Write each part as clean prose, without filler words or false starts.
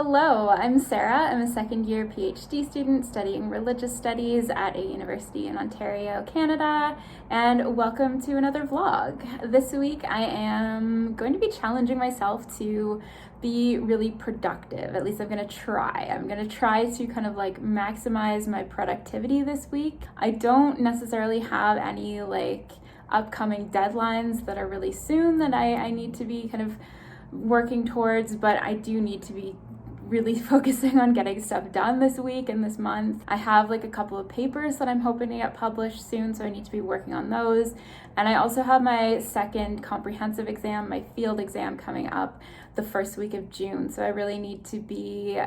Hello, I'm Sarah. I'm a second year PhD student studying religious studies at a university in Ontario, Canada, and welcome to another vlog. This week I am going to be challenging myself to be really productive. At least I'm gonna try. I'm gonna try to kind of like maximize my productivity this week. I don't necessarily have any upcoming deadlines that are really soon that I need to be kind of working towards, but I do need to be really focusing on getting stuff done this week and this month. I have a couple of papers that I'm hoping to get published soon, so I need to be working on those. And I also have my second comprehensive exam, my field exam, coming up the first week of June. So I really need to be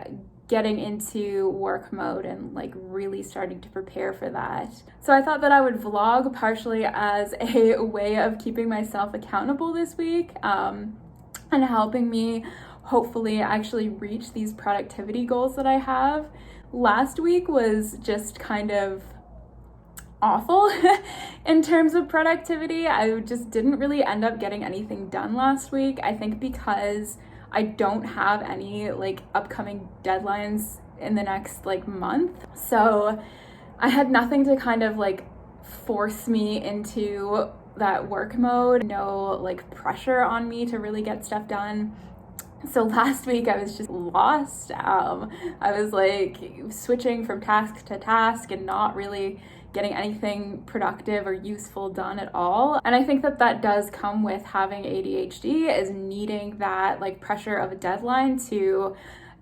getting into work mode and really starting to prepare for that. So I thought that I would vlog partially as a way of keeping myself accountable this week and helping me hopefully actually reach these productivity goals that I have. Last week was just kind of awful in terms of productivity. I just didn't really end up getting anything done last week. I think because I don't have any upcoming deadlines in the next month. So I had nothing to kind of force me into that work mode, no pressure on me to really get stuff done. So last week I was just lost. I was switching from task to task and not really getting anything productive or useful done at all. And I think that does come with having ADHD, is needing that pressure of a deadline to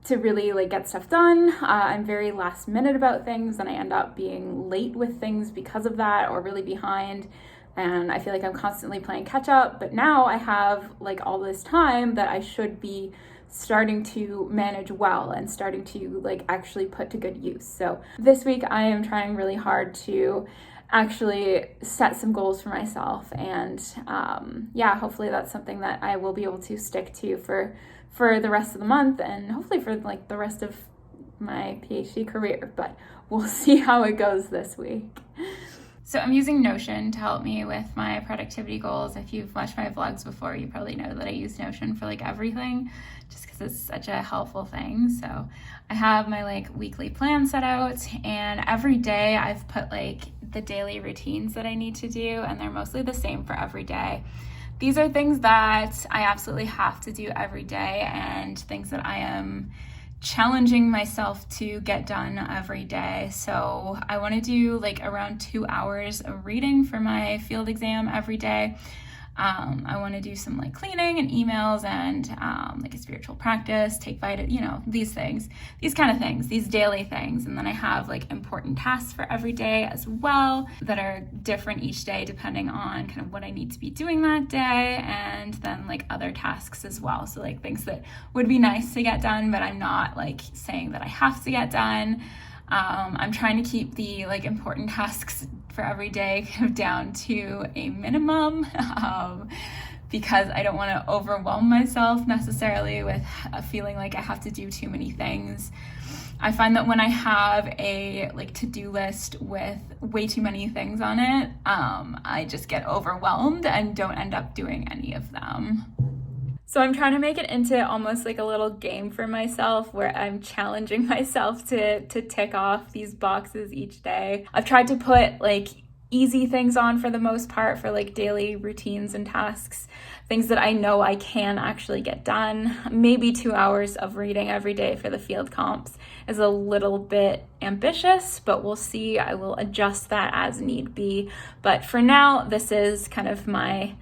really get stuff done. I'm very last minute about things, and I end up being late with things because of that, or really behind. And I feel like I'm constantly playing catch up, but now I have all this time that I should be starting to manage well and starting to actually put to good use. So this week I am trying really hard to actually set some goals for myself, and hopefully that's something that I will be able to stick to for the rest of the month, and hopefully for the rest of my PhD career, but we'll see how it goes this week. So I'm using Notion to help me with my productivity goals. If you've watched my vlogs before, you probably know that I use Notion for everything, just because it's such a helpful thing. So I have my weekly plan set out, and every day I've put the daily routines that I need to do, and they're mostly the same for every day. These are things that I absolutely have to do every day, and things that I am challenging myself to get done every day. So I want to do around 2 hours of reading for my field exam every day. I want to do some cleaning and emails and a spiritual practice, take these things, these kind of things, these daily things. And then I have important tasks for every day as well that are different each day depending on kind of what I need to be doing that day, and then other tasks as well. So things that would be nice to get done, but I'm not saying that I have to get done. I'm trying to keep the important tasks for every day kind of down to a minimum because I don't want to overwhelm myself necessarily with feeling like I have to do too many things. I find that when I have a to-do list with way too many things on it, I just get overwhelmed and don't end up doing any of them. So I'm trying to make it into almost a little game for myself where I'm challenging myself to tick off these boxes each day. I've tried to put easy things on for the most part for daily routines and tasks, things that I know I can actually get done. Maybe 2 hours of reading every day for the field comps is a little bit ambitious, but we'll see. I will adjust that as need be. But for now, this is kind of my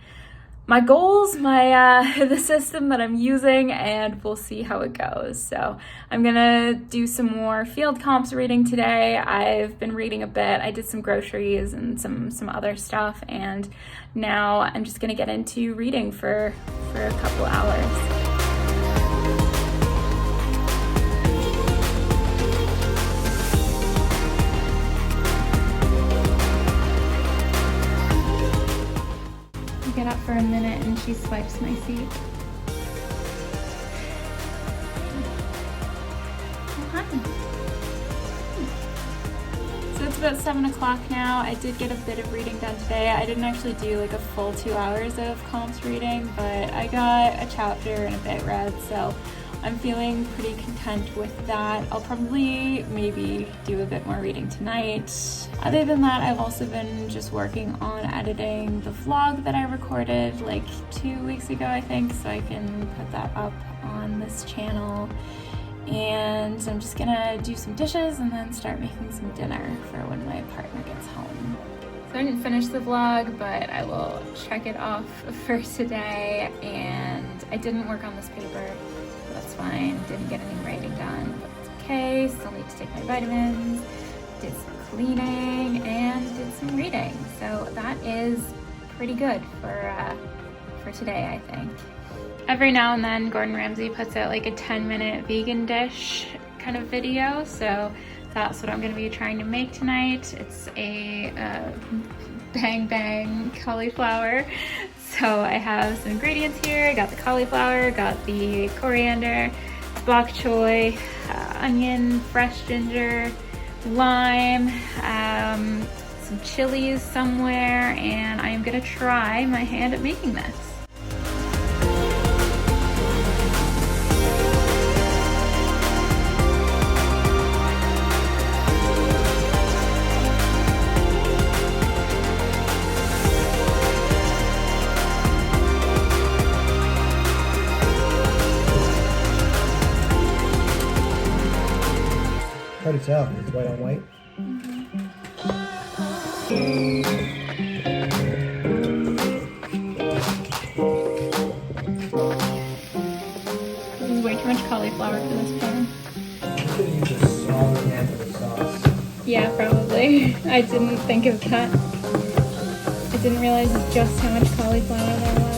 goals, the system that I'm using, and we'll see how it goes. So I'm gonna do some more field comps reading today. I've been reading a bit. I did some groceries and some other stuff, and now I'm just gonna get into reading for a couple hours. Get up for a minute and she swipes my seat. Oh, hi. So it's about 7 o'clock now. I did get a bit of reading done today. I didn't actually do a full 2 hours of comps reading, but I got a chapter and a bit read, so I'm feeling pretty content with that. I'll probably maybe do a bit more reading tonight. Other than that, I've also been just working on editing the vlog that I recorded like 2 weeks ago, I think, so I can put that up on this channel. And I'm just gonna do some dishes and then start making some dinner for when my partner gets home. So I didn't finish the vlog, but I will check it off for today. And I didn't work on this paper. That's fine. Didn't get any writing done, but it's okay. Still need to take my vitamins, did some cleaning, and did some reading. So that is pretty good for today, I think. Every now and then, Gordon Ramsay puts out like a 10-minute vegan dish kind of video. So that's what I'm going to be trying to make tonight. It's a bang bang cauliflower. So I have some ingredients here. I got the cauliflower, got the coriander, bok choy, onion, fresh ginger, lime, some chilies somewhere, and I am gonna try my hand at making this. Hard to tell. It's white on white. This is way too much cauliflower for this pan. You could have used a smaller pan for the sauce. Yeah, probably. I didn't think of that. I didn't realize just how much cauliflower there was.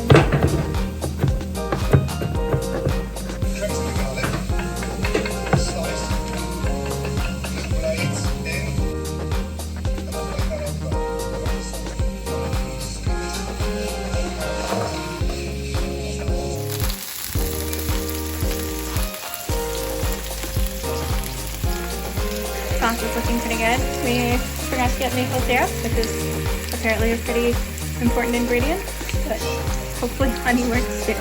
Sauce is looking pretty good. We forgot to get maple syrup, which is apparently a pretty important ingredient, but hopefully honey works too.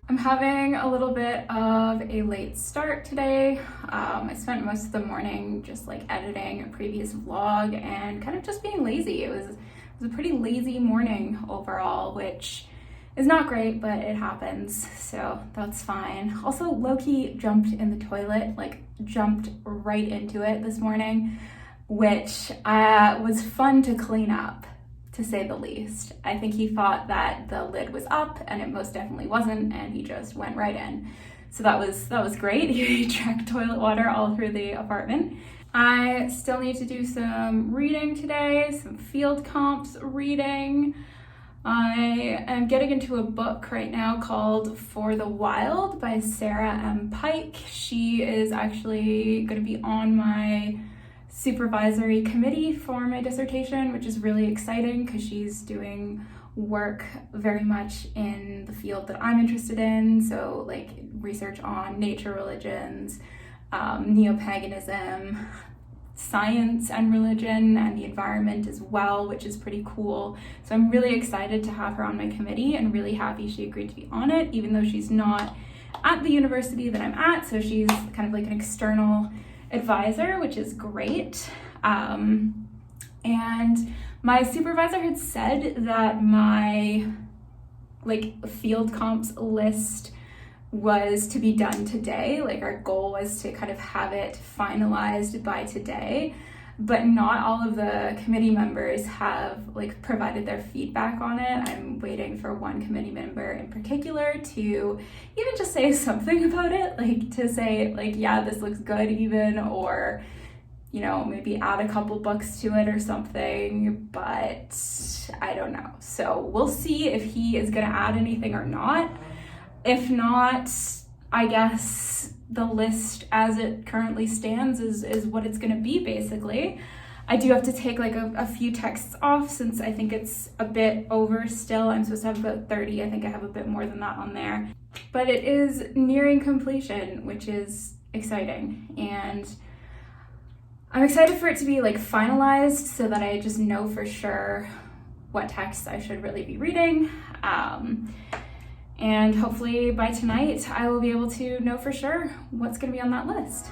I'm having a little bit of a late start today. I spent most of the morning just like editing a previous vlog and kind of just being lazy. It was a pretty lazy morning overall, which is not great, but it happens, so that's fine. Also, low-key jumped in the toilet, like jumped right into it this morning, which was fun to clean up, to say the least. I think he thought that the lid was up, and it most definitely wasn't, and he just went right in. So that was great. He drank toilet water all through the apartment. I still need to do some reading today, some field comps reading. I am getting into a book right now called For the Wild by Sarah M. Pike. She is actually going to be on my supervisory committee for my dissertation, which is really exciting because she's doing work very much in the field that I'm interested in. So like research on nature religions, neo-paganism, science and religion, and the environment as well, which is pretty cool. So I'm really excited to have her on my committee and really happy she agreed to be on it, even though she's not at the university that I'm at. So she's kind of like an external advisor, which is great. And my supervisor had said that my like field comps list was to be done today. Like our goal was to kind of have it finalized by today, but not all of the committee members have like provided their feedback on it. I'm waiting for one committee member in particular to even just say something about it, like to say like, yeah, this looks good even, or you know, maybe add a couple books to it or something, but I don't know. So we'll see if he is gonna add anything or not. If not, I guess the list as it currently stands is what it's gonna be basically. I do have to take like a few texts off since I think it's a bit over still. I'm supposed to have about 30. I think I have a bit more than that on there. But it is nearing completion, which is exciting. And I'm excited for it to be like finalized so that I just know for sure what texts I should really be reading. And hopefully by tonight, I will be able to know for sure what's gonna be on that list.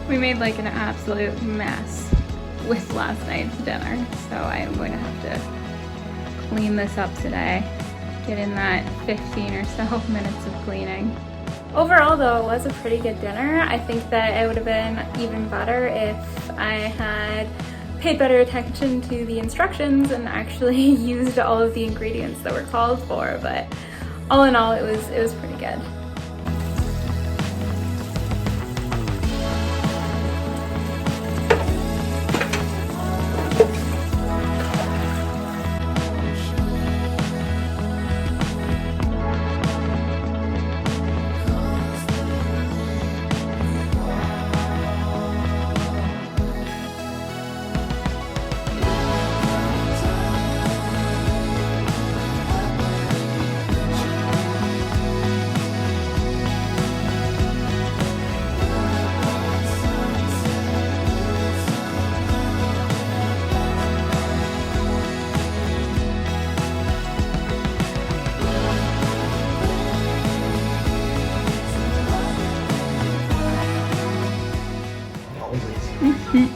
We made like an absolute mess with last night's dinner, so I am going to have to clean this up today. Get in that 15 or so minutes of cleaning. Overall though, it was a pretty good dinner. I think that it would have been even better if I had paid better attention to the instructions and actually used all of the ingredients that were called for, but all in all, it was pretty good.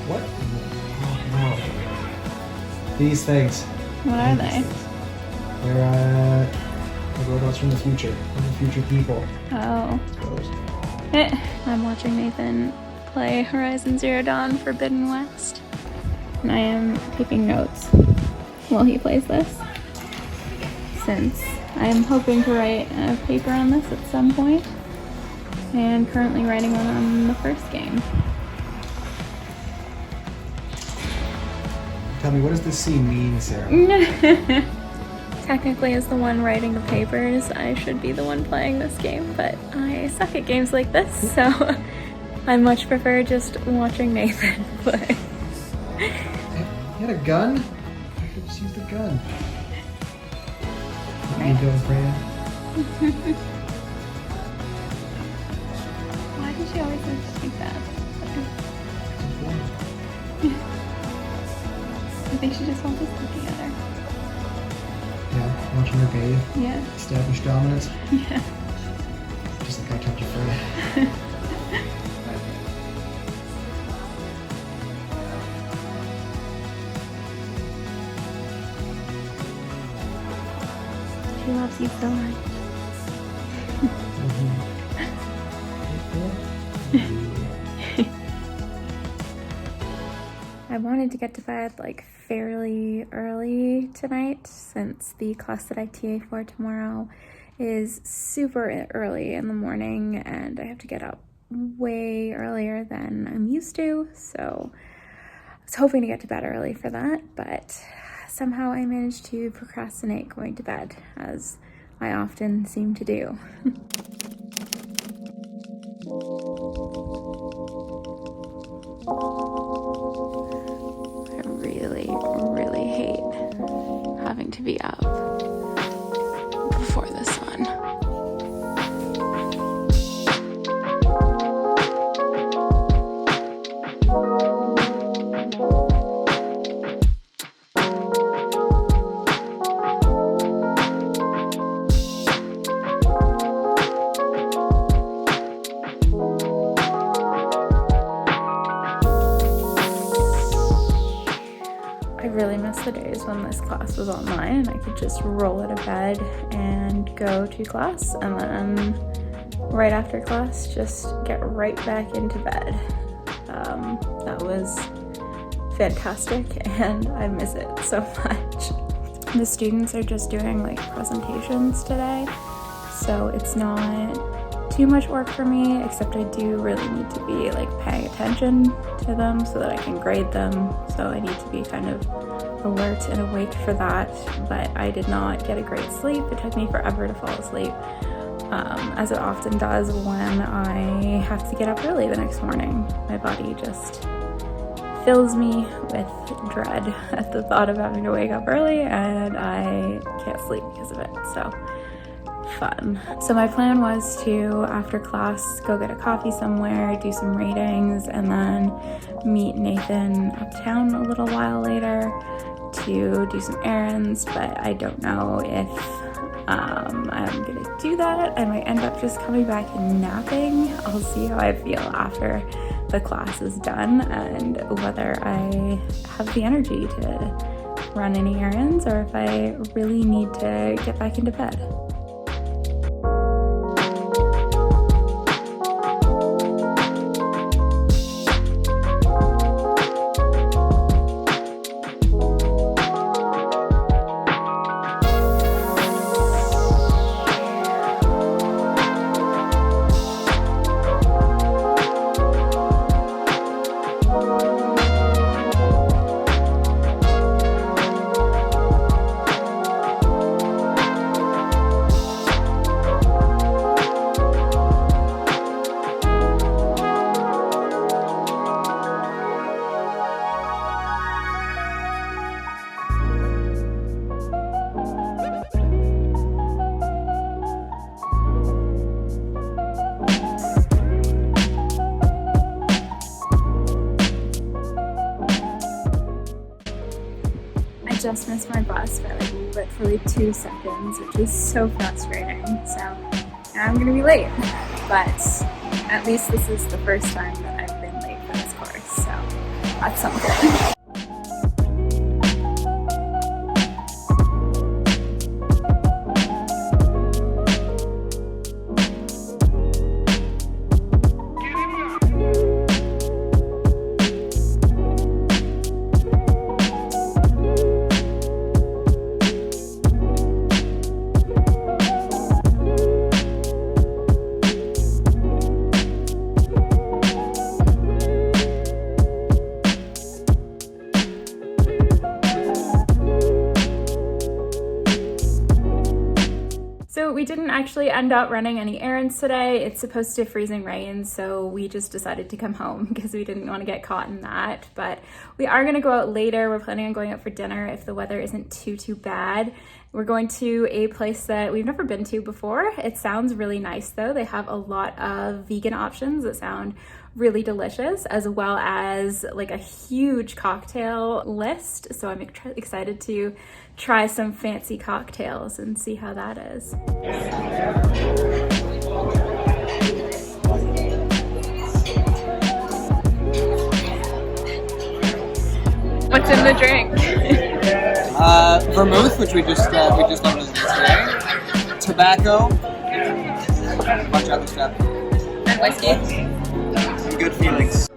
What? No. These things. What are they? They're robots from the future. From the future people. Oh. I'm watching Nathan play Horizon Zero Dawn Forbidden West. And I am taking notes while he plays this, since I am hoping to write a paper on this at some point, and currently writing one on the first game. Tell me, what does this scene mean, Sarah? Technically, as the one writing the papers, I should be the one playing this game, but I suck at games like this, so I much prefer just watching Nathan play. You had a gun? I could just use the gun. What are you doing, Fran? Why does she always have to speak that? I think she just wants us to be together. Yeah, watching her bathe. Yeah. Establish dominance. Yeah. Just like I told you, Fran. She loves you so much. I wanted to get to bed like fairly early tonight, since the class that I TA for tomorrow is super early in the morning and I have to get up way earlier than I'm used to, so I was hoping to get to bed early for that, but somehow I managed to procrastinate going to bed, as I often seem to do. I really hate having to be up before the sun. I really miss the days when this class was online and I could just roll out of bed and go to class, and then right after class just get right back into bed. That was fantastic and I miss it so much. The students are just doing like presentations today, so it's not too much work for me, except I do really need to be like paying attention to them so that I can grade them. So I need to be kind of alert and awake for that. But I did not get a great sleep. It took me forever to fall asleep, as it often does when I have to get up early the next morning. My body just fills me with dread at the thought of having to wake up early, and I can't sleep because of it. So fun. So my plan was to, after class, go get a coffee somewhere, do some readings, and then meet Nathan uptown a little while later to do some errands. But I don't know if I'm gonna do that. I might end up just coming back and napping. I'll see how I feel after the class is done and whether I have the energy to run any errands or if I really need to get back into bed. I just missed my bus by like literally 2 seconds, which is so frustrating. So now I'm gonna be late, but at least this is the first time that I've been late for this course, so that's something. So we didn't actually end up running any errands today. It's supposed to freezing rain, so we just decided to come home because we didn't want to get caught in that. But we are going to go out later. We're planning on going out for dinner if the weather isn't too bad. We're going to a place that we've never been to before. It sounds really nice though. They have a lot of vegan options that sound really delicious, as well as like a huge cocktail list. So I'm excited to try some fancy cocktails and see how that is. What's in the drink? Vermouth, which we just learned today. Tobacco. A bunch of other stuff. And whiskey. Good feelings.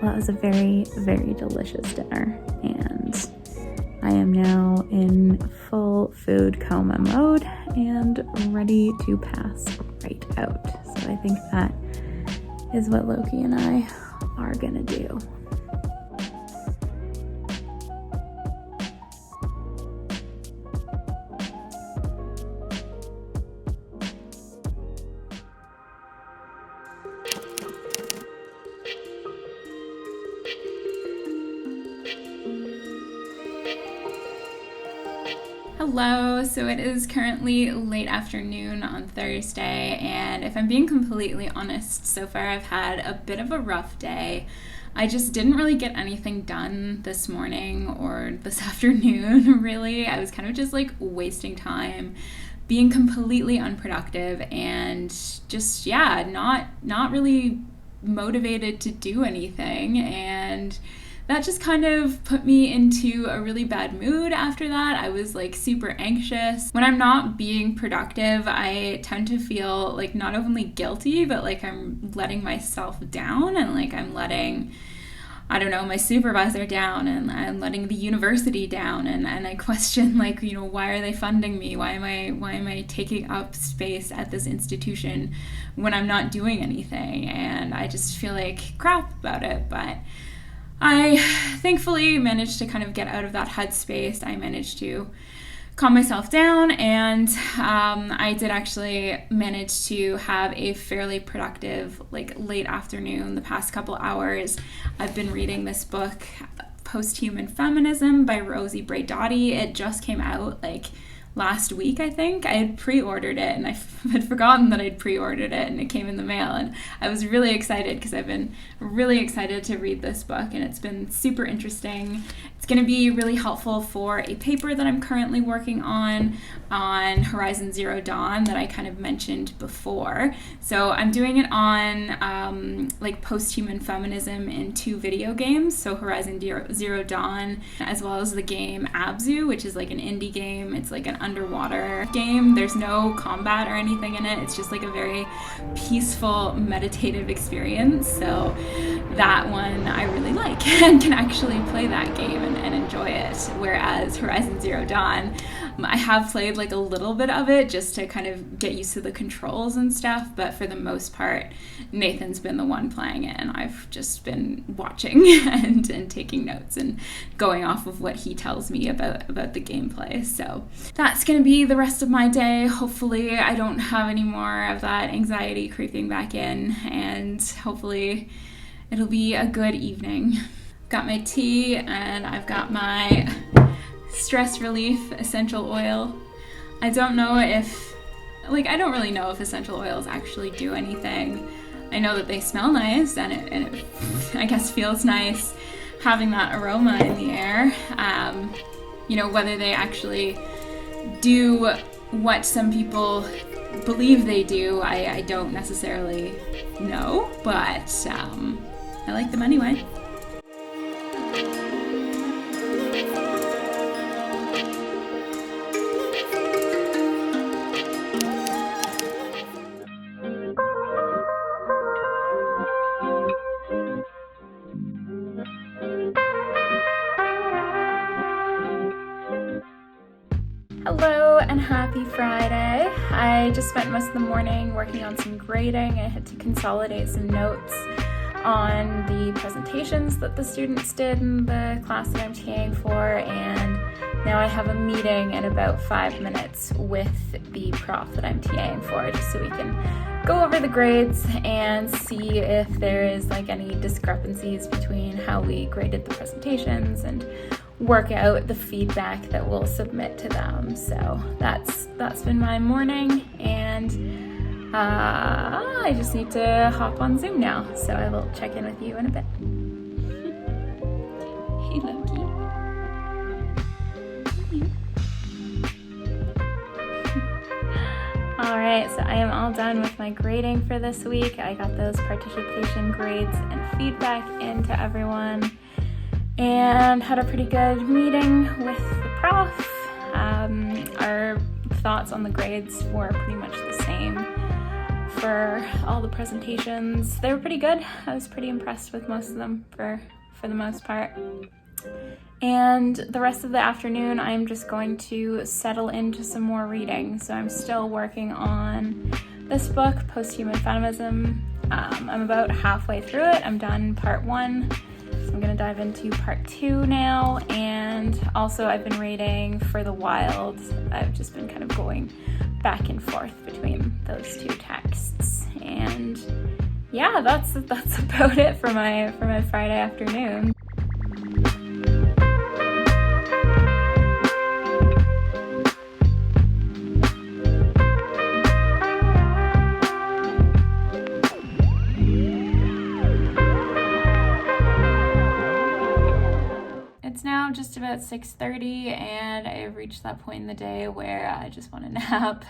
Well, it was a very, very delicious dinner, and I am now in full food coma mode and ready to pass right out. So I think that is what Loki and I are gonna do. Hello, so it is currently late afternoon on Thursday, and if I'm being completely honest, so far I've had a bit of a rough day. I just didn't really get anything done this morning or this afternoon, really. I was kind of just like wasting time, being completely unproductive, and just, yeah, not really motivated to do anything, and that just kind of put me into a really bad mood after that. I was like super anxious. When I'm not being productive, I tend to feel like not only guilty, but like I'm letting myself down and like I'm letting I don't know, my supervisor down, and I'm letting the university down, and I question, like, you know, why are they funding me? Why am I taking up space at this institution when I'm not doing anything? And I just feel like crap about it. But I thankfully managed to kind of get out of that headspace. I managed to calm myself down, and I did actually manage to have a fairly productive, like, late afternoon. The past couple hours I've been reading this book, Post-Human Feminism by Rosie Braidotti. It just came out like last week, I think. I had pre-ordered it, and I had forgotten that I'd pre-ordered it, and it came in the mail, and I was really excited because I've been really excited to read this book, and it's been super interesting. It's going to be really helpful for a paper that I'm currently working on Horizon Zero Dawn that I kind of mentioned before. So I'm doing it on like post-human feminism in 2 video games, so Horizon Zero Dawn, as well as the game Abzu, which is like an indie game. It's like an underwater game. There's no combat or anything in it. It's just like a very peaceful, meditative experience. So that one I really like and can actually play that game and enjoy it. Whereas Horizon Zero Dawn, I have played like a little bit of it just to kind of get used to the controls and stuff, but for the most part, Nathan's been the one playing it, and I've just been watching and taking notes and going off of what he tells me about the gameplay. So that's going to be the rest of my day. Hopefully I don't have any more of that anxiety creeping back in, and hopefully it'll be a good evening. Got my tea, and I've got my stress relief essential oil. I don't know if, like, I don't really know if essential oils actually do anything. I know that they smell nice, and it I guess feels nice having that aroma in the air. You know, whether they actually do what some people believe they do, I don't necessarily know, but I like them anyway. Hello and happy Friday. I just spent most of the morning working on some grading. I had to consolidate some notes on the presentations that the students did in the class that I'm TAing for, and now I have a meeting in about 5 minutes with the prof that I'm TAing for, just so we can go over the grades and see if there is like any discrepancies between how we graded the presentations and work out the feedback that we'll submit to them. So that's been my morning, and I just need to hop on Zoom now, so I will check in with you in a bit. Hey Loki. Alright, so I am all done with my grading for this week. I got those participation grades and feedback into everyone, and had a pretty good meeting with the prof. Our thoughts on the grades were pretty much the same for all the presentations. They were pretty good. I was pretty impressed with most of them for the most part. And the rest of the afternoon, I'm just going to settle into some more reading. So I'm still working on this book, Post-Human Feminism. I'm about halfway through it. I'm done part 1. So I'm going to dive into part 2 now, and also I've been reading For the Wild. I've just been kind of going back and forth between those 2 texts, and yeah, that's about it for my Friday afternoon. It's now just about 6:30, and I've reached that point in the day where I just want to nap.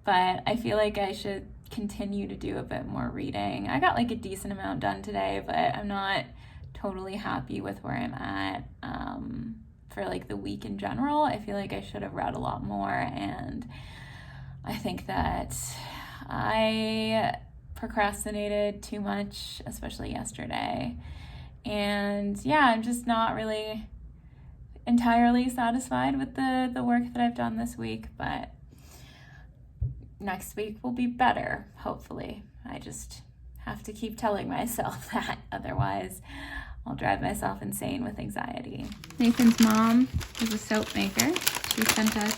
But I feel like I should continue to do a bit more reading. I got like a decent amount done today, but I'm not totally happy with where I'm at for like the week in general. I feel like I should have read a lot more, and I think that I procrastinated too much, especially yesterday. And yeah, I'm just not really entirely satisfied with the work that I've done this week, but next week will be better, hopefully. I just have to keep telling myself that, otherwise I'll drive myself insane with anxiety. Nathan's mom is a soap maker. She sent us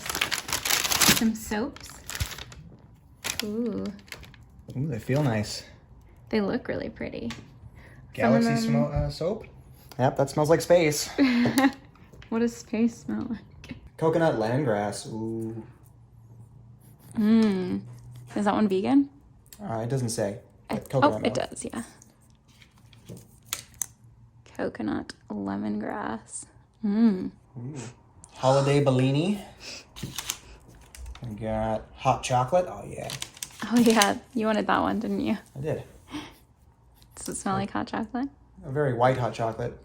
some soaps. Ooh. Ooh, they feel nice. They look really pretty. Galaxy soap? Yep, that smells like space. What does space smell like? Coconut lemongrass. Ooh. Is that one vegan? It doesn't say. Oh, it does, yeah. Coconut lemongrass. Ooh. Holiday Bellini. We got hot chocolate. Oh, yeah. Oh, yeah. You wanted that one, didn't you? I did. Does it smell like hot chocolate? A very white hot chocolate.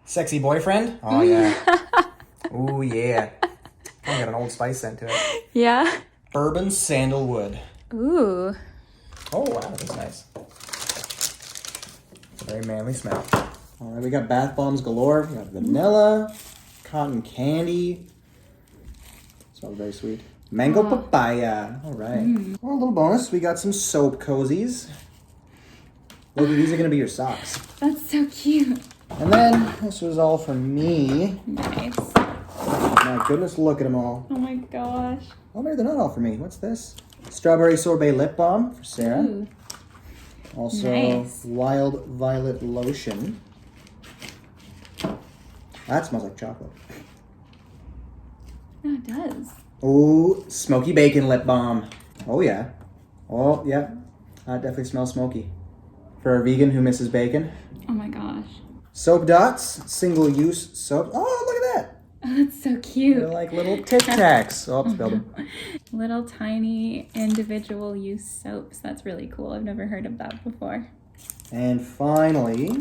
Sexy boyfriend. Oh, yeah. Ooh, yeah. I got an Old Spice scent to it. Yeah? Bourbon sandalwood. Ooh. Oh, wow. That's nice. It's a very manly smell. All right, we got bath bombs galore. We got vanilla, cotton candy. Smells very sweet. Mango papaya. All right. Well, a little bonus. We got some soap cozies. Look, these are going to be your socks. That's so cute. And then this was all for me. Nice. My goodness, look at them all. Oh my gosh. Oh, maybe they're not all for me. What's this? Strawberry sorbet lip balm for Sarah. Ooh. Also, Nice. wild violet lotion. That smells like chocolate. Yeah, it does. Ooh, smoky bacon lip balm. Oh, yeah. Oh, yeah. That definitely smells smoky. For a vegan who misses bacon. Oh my gosh. Soap dots, single-use soap. Oh, look at that. Oh, that's so cute. They're like little Tic Tacs. Oh, spilled them. Little tiny individual use soaps. That's really cool. I've never heard of that before. And finally,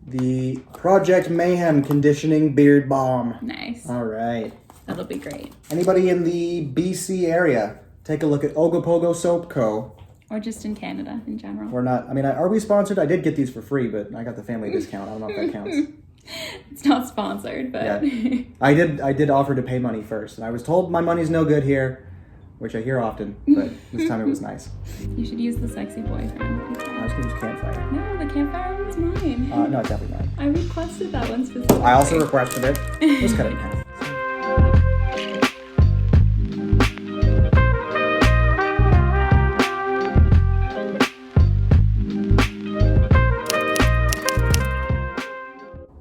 the Project Mayhem Conditioning Beard Balm. Nice. All right. That'll be great. Anybody in the BC area, take a look at Ogopogo Soap Co. Or just in Canada in general. We're not, I mean, are we sponsored? I did get these for free, but I got the family discount. I don't know if that counts. It's not sponsored, but... Yeah. I did offer to pay money first, and I was told my money's no good here, which I hear often, but this time it was nice. You should use the sexy boyfriend. I was going to use campfire. No, the campfire one's mine. No, it's definitely mine. I requested that one specifically. I also requested it. Let's cut it in half.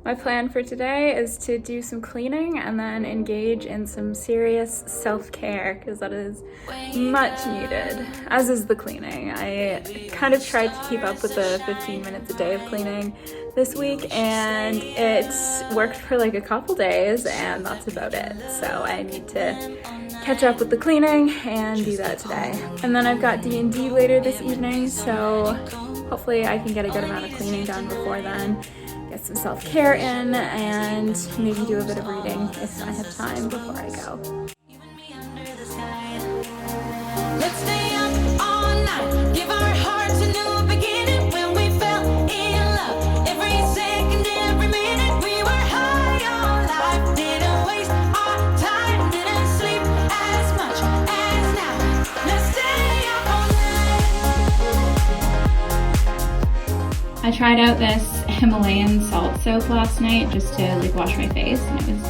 My plan for today is to do some cleaning and then engage in some serious self-care, because that is much needed, as is the cleaning. I kind of tried to keep up with the 15 minutes a day of cleaning this week, and it's worked for like a couple days, and that's about it. So I need to catch up with the cleaning and do that today. And then I've got D&D later this evening, so hopefully I can get a good amount of cleaning done before then. Get some self-care in, and maybe do a bit of reading if I have time before I go. Let's stay up all night, give our hearts a new beginning. When we fell in love, every second, every minute, we were high on life. Didn't waste our time, didn't sleep as much as now. Let's stay up all night. I tried out this Himalayan salt soap last night just to like wash my face, and it was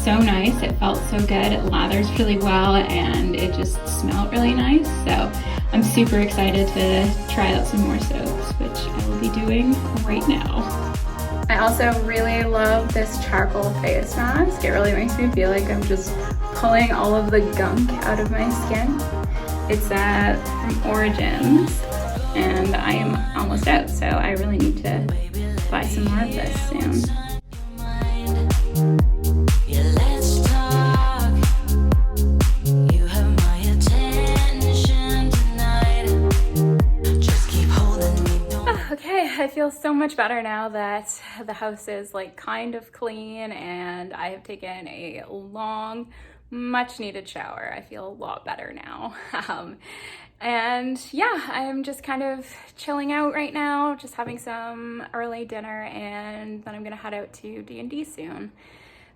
so nice. It felt so good. It lathers really well, and it just smelled really nice. So I'm super excited to try out some more soaps, which I will be doing right now. I also really love this charcoal face mask. It really makes me feel like I'm just pulling all of the gunk out of my skin. It's from Origins, and I am almost out, so I really need to buy some more of this soon. Okay, I feel so much better now that the house is like kind of clean, and I have taken a long, much needed shower. I feel a lot better now. And yeah, I'm just kind of chilling out right now, just having some early dinner, and then I'm gonna head out to D&D soon.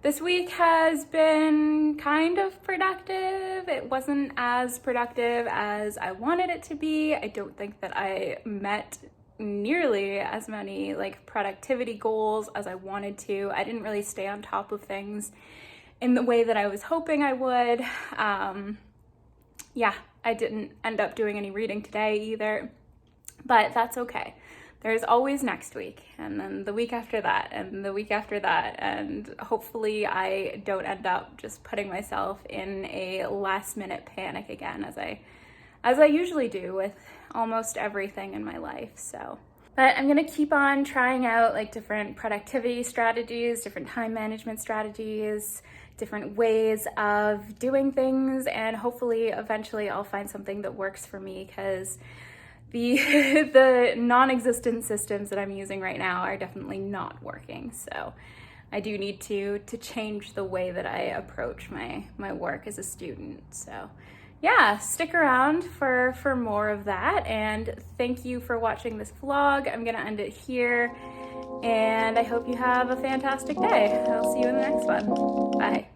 This week has been kind of productive. It wasn't as productive as I wanted it to be. I don't think that I met nearly as many like productivity goals as I wanted to. I didn't really stay on top of things in the way that I was hoping I would. Yeah, I didn't end up doing any reading today either, but that's okay. There's always next week, and then the week after that, and the week after that, and hopefully I don't end up just putting myself in a last minute panic again, as I usually do with almost everything in my life. So, but I'm gonna keep on trying out like different productivity strategies, different time management strategies, different ways of doing things, and hopefully eventually I'll find something that works for me, because the non-existent systems that I'm using right now are definitely not working. So I do need to change the way that I approach my work as a student. So yeah, stick around for more of that, and thank you for watching this vlog. I'm gonna end it here, and I hope you have a fantastic day. I'll see you in the next one. Bye.